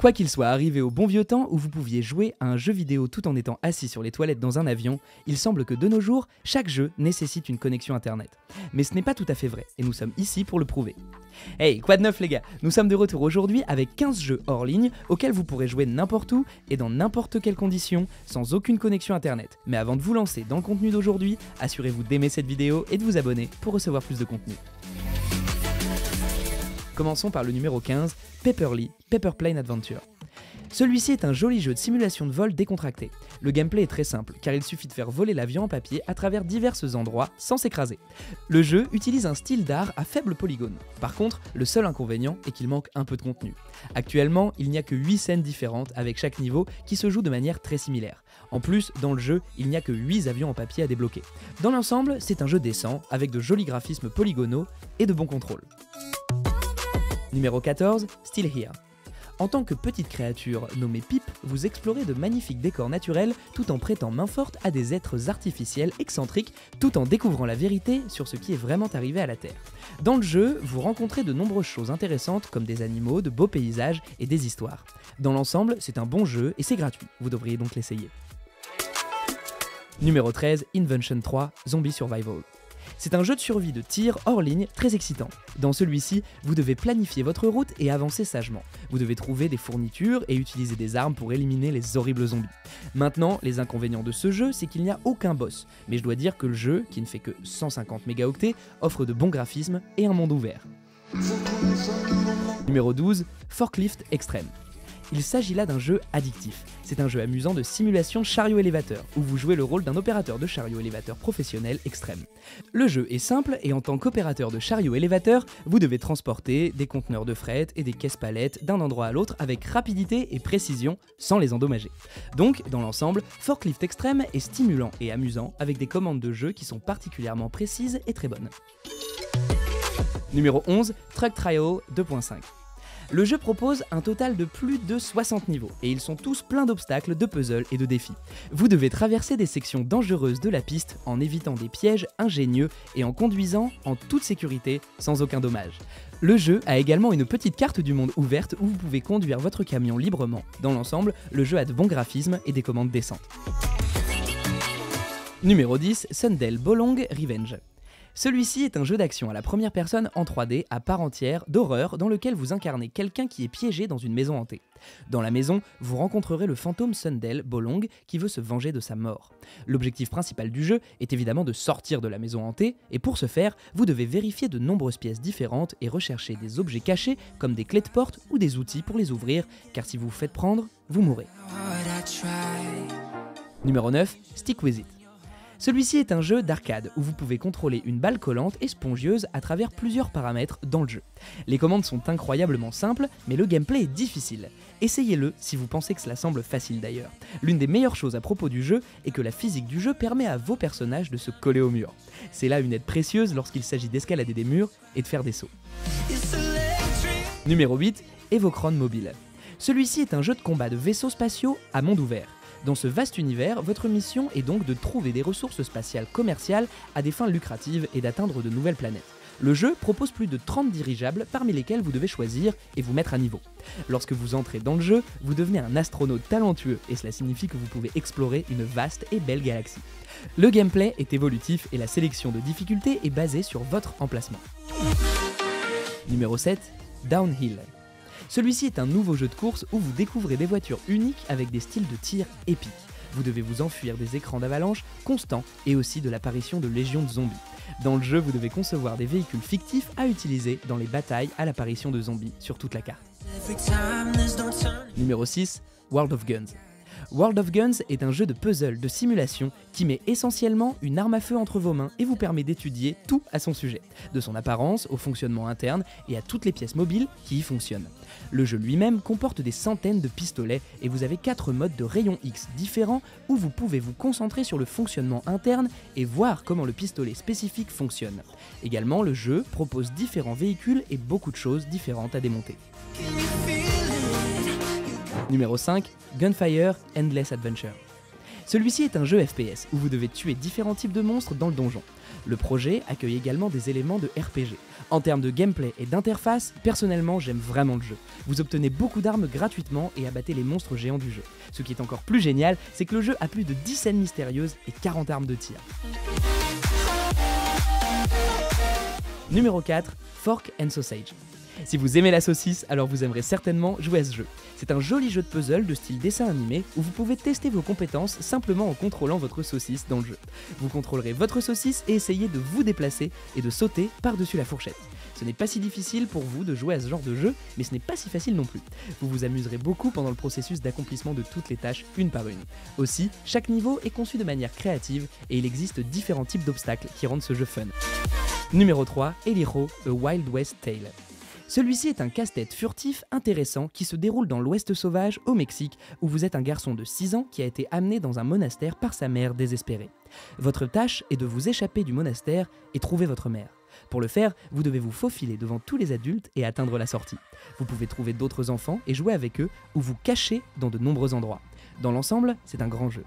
Quoi qu'il soit arrivé au bon vieux temps où vous pouviez jouer à un jeu vidéo tout en étant assis sur les toilettes dans un avion, il semble que de nos jours, chaque jeu nécessite une connexion internet. Mais ce n'est pas tout à fait vrai, et nous sommes ici pour le prouver. Hey, quoi de neuf les gars? Nous sommes de retour aujourd'hui avec 15 jeux hors ligne auxquels vous pourrez jouer n'importe où et dans n'importe quelle condition, sans aucune connexion internet. Mais avant de vous lancer dans le contenu d'aujourd'hui, assurez-vous d'aimer cette vidéo et de vous abonner pour recevoir plus de contenu. Commençons par le numéro 15, Paperly, Paper Plane Adventure. Celui-ci est un joli jeu de simulation de vol décontracté. Le gameplay est très simple, car il suffit de faire voler l'avion en papier à travers divers endroits sans s'écraser. Le jeu utilise un style d'art à faible polygone. Par contre, le seul inconvénient est qu'il manque un peu de contenu. Actuellement, il n'y a que 8 scènes différentes avec chaque niveau qui se joue de manière très similaire. En plus, dans le jeu, il n'y a que 8 avions en papier à débloquer. Dans l'ensemble, c'est un jeu décent, avec de jolis graphismes polygonaux et de bons contrôles. Numéro 14, Still Here. En tant que petite créature nommée Pip, vous explorez de magnifiques décors naturels tout en prêtant main forte à des êtres artificiels excentriques, tout en découvrant la vérité sur ce qui est vraiment arrivé à la Terre. Dans le jeu, vous rencontrez de nombreuses choses intéressantes comme des animaux, de beaux paysages et des histoires. Dans l'ensemble, c'est un bon jeu et c'est gratuit, vous devriez donc l'essayer. Numéro 13, Invention 3, Zombie Survival. C'est un jeu de survie de tir hors ligne très excitant. Dans celui-ci, vous devez planifier votre route et avancer sagement. Vous devez trouver des fournitures et utiliser des armes pour éliminer les horribles zombies. Maintenant, les inconvénients de ce jeu, c'est qu'il n'y a aucun boss. Mais je dois dire que le jeu, qui ne fait que 150 mégaoctets, offre de bons graphismes et un monde ouvert. Numéro 12, Forklift Extreme. Il s'agit là d'un jeu addictif. C'est un jeu amusant de simulation chariot-élévateur, où vous jouez le rôle d'un opérateur de chariot-élévateur professionnel extrême. Le jeu est simple et en tant qu'opérateur de chariot-élévateur, vous devez transporter des conteneurs de fret et des caisses palettes d'un endroit à l'autre avec rapidité et précision, sans les endommager. Donc, dans l'ensemble, Forklift Extreme est stimulant et amusant avec des commandes de jeu qui sont particulièrement précises et très bonnes. Numéro 11, Truck Trial 2.5. Le jeu propose un total de plus de 60 niveaux, et ils sont tous pleins d'obstacles, de puzzles et de défis. Vous devez traverser des sections dangereuses de la piste en évitant des pièges ingénieux et en conduisant en toute sécurité sans aucun dommage. Le jeu a également une petite carte du monde ouverte où vous pouvez conduire votre camion librement. Dans l'ensemble, le jeu a de bons graphismes et des commandes décentes. Numéro 10, Sundell Bolong Revenge. Celui-ci est un jeu d'action à la première personne en 3D à part entière d'horreur dans lequel vous incarnez quelqu'un qui est piégé dans une maison hantée. Dans la maison, vous rencontrerez le fantôme Sundell Bolong qui veut se venger de sa mort. L'objectif principal du jeu est évidemment de sortir de la maison hantée et pour ce faire, vous devez vérifier de nombreuses pièces différentes et rechercher des objets cachés comme des clés de porte ou des outils pour les ouvrir car si vous vous faites prendre, vous mourrez. Numéro 9, Stick With It. Celui-ci est un jeu d'arcade où vous pouvez contrôler une balle collante et spongieuse à travers plusieurs paramètres dans le jeu. Les commandes sont incroyablement simples, mais le gameplay est difficile. Essayez-le si vous pensez que cela semble facile d'ailleurs. L'une des meilleures choses à propos du jeu est que la physique du jeu permet à vos personnages de se coller au mur. C'est là une aide précieuse lorsqu'il s'agit d'escalader des murs et de faire des sauts. Numéro 8, Evocron Mobile. Celui-ci est un jeu de combat de vaisseaux spatiaux à monde ouvert. Dans ce vaste univers, votre mission est donc de trouver des ressources spatiales commerciales à des fins lucratives et d'atteindre de nouvelles planètes. Le jeu propose plus de 30 dirigeables parmi lesquels vous devez choisir et vous mettre à niveau. Lorsque vous entrez dans le jeu, vous devenez un astronaute talentueux et cela signifie que vous pouvez explorer une vaste et belle galaxie. Le gameplay est évolutif et la sélection de difficultés est basée sur votre emplacement. Numéro 7, Downhill. Celui-ci est un nouveau jeu de course où vous découvrez des voitures uniques avec des styles de tir épiques. Vous devez vous enfuir des écrans d'avalanche constants et aussi de l'apparition de légions de zombies. Dans le jeu, vous devez concevoir des véhicules fictifs à utiliser dans les batailles à l'apparition de zombies sur toute la carte. Numéro 6, World of Guns. World of Guns est un jeu de puzzle de simulation qui met essentiellement une arme à feu entre vos mains et vous permet d'étudier tout à son sujet, de son apparence au fonctionnement interne et à toutes les pièces mobiles qui y fonctionnent. Le jeu lui-même comporte des centaines de pistolets et vous avez 4 modes de rayons X différents où vous pouvez vous concentrer sur le fonctionnement interne et voir comment le pistolet spécifique fonctionne. Également, le jeu propose différents véhicules et beaucoup de choses différentes à démonter. Numéro 5, Gunfire Endless Adventure. Celui-ci est un jeu FPS où vous devez tuer différents types de monstres dans le donjon. Le projet accueille également des éléments de RPG. En termes de gameplay et d'interface, personnellement j'aime vraiment le jeu. Vous obtenez beaucoup d'armes gratuitement et abattez les monstres géants du jeu. Ce qui est encore plus génial, c'est que le jeu a plus de 10 scènes mystérieuses et 40 armes de tir. Numéro 4, Fork and Sausage. Si vous aimez la saucisse, alors vous aimerez certainement jouer à ce jeu. C'est un joli jeu de puzzle de style dessin animé où vous pouvez tester vos compétences simplement en contrôlant votre saucisse dans le jeu. Vous contrôlerez votre saucisse et essayez de vous déplacer et de sauter par-dessus la fourchette. Ce n'est pas si difficile pour vous de jouer à ce genre de jeu, mais ce n'est pas si facile non plus. Vous vous amuserez beaucoup pendant le processus d'accomplissement de toutes les tâches une par une. Aussi, chaque niveau est conçu de manière créative et il existe différents types d'obstacles qui rendent ce jeu fun. Numéro 3, Eliro, A Wild West Tale. Celui-ci est un casse-tête furtif intéressant qui se déroule dans l'Ouest sauvage au Mexique où vous êtes un garçon de 6 ans qui a été amené dans un monastère par sa mère désespérée. Votre tâche est de vous échapper du monastère et trouver votre mère. Pour le faire, vous devez vous faufiler devant tous les adultes et atteindre la sortie. Vous pouvez trouver d'autres enfants et jouer avec eux ou vous cacher dans de nombreux endroits. Dans l'ensemble, c'est un grand jeu.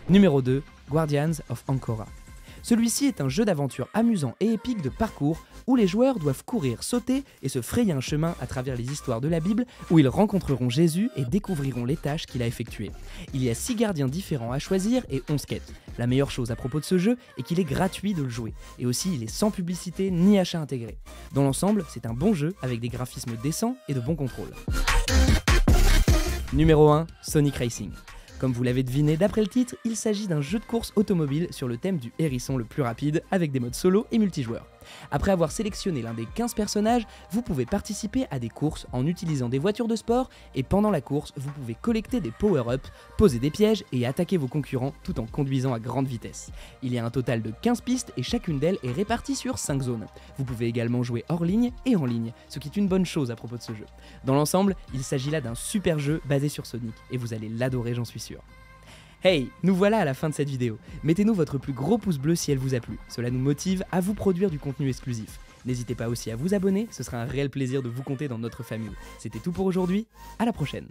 Numéro 2, Guardians of Ancora. Celui-ci est un jeu d'aventure amusant et épique de parcours où les joueurs doivent courir, sauter et se frayer un chemin à travers les histoires de la Bible où ils rencontreront Jésus et découvriront les tâches qu'il a effectuées. Il y a 6 gardiens différents à choisir et 11 quêtes. La meilleure chose à propos de ce jeu est qu'il est gratuit de le jouer et aussi il est sans publicité ni achat intégré. Dans l'ensemble, c'est un bon jeu avec des graphismes décents et de bons contrôles. Numéro 1, Sonic Racing. Comme vous l'avez deviné d'après le titre, il s'agit d'un jeu de course automobile sur le thème du hérisson le plus rapide avec des modes solo et multijoueurs. Après avoir sélectionné l'un des 15 personnages, vous pouvez participer à des courses en utilisant des voitures de sport et pendant la course, vous pouvez collecter des power-ups, poser des pièges et attaquer vos concurrents tout en conduisant à grande vitesse. Il y a un total de 15 pistes et chacune d'elles est répartie sur 5 zones. Vous pouvez également jouer hors ligne et en ligne, ce qui est une bonne chose à propos de ce jeu. Dans l'ensemble, il s'agit là d'un super jeu basé sur Sonic et vous allez l'adorer, j'en suis sûr. Hey, nous voilà à la fin de cette vidéo. Mettez-nous votre plus gros pouce bleu si elle vous a plu. Cela nous motive à vous produire du contenu exclusif. N'hésitez pas aussi à vous abonner, ce sera un réel plaisir de vous compter dans notre famille. C'était tout pour aujourd'hui, à la prochaine.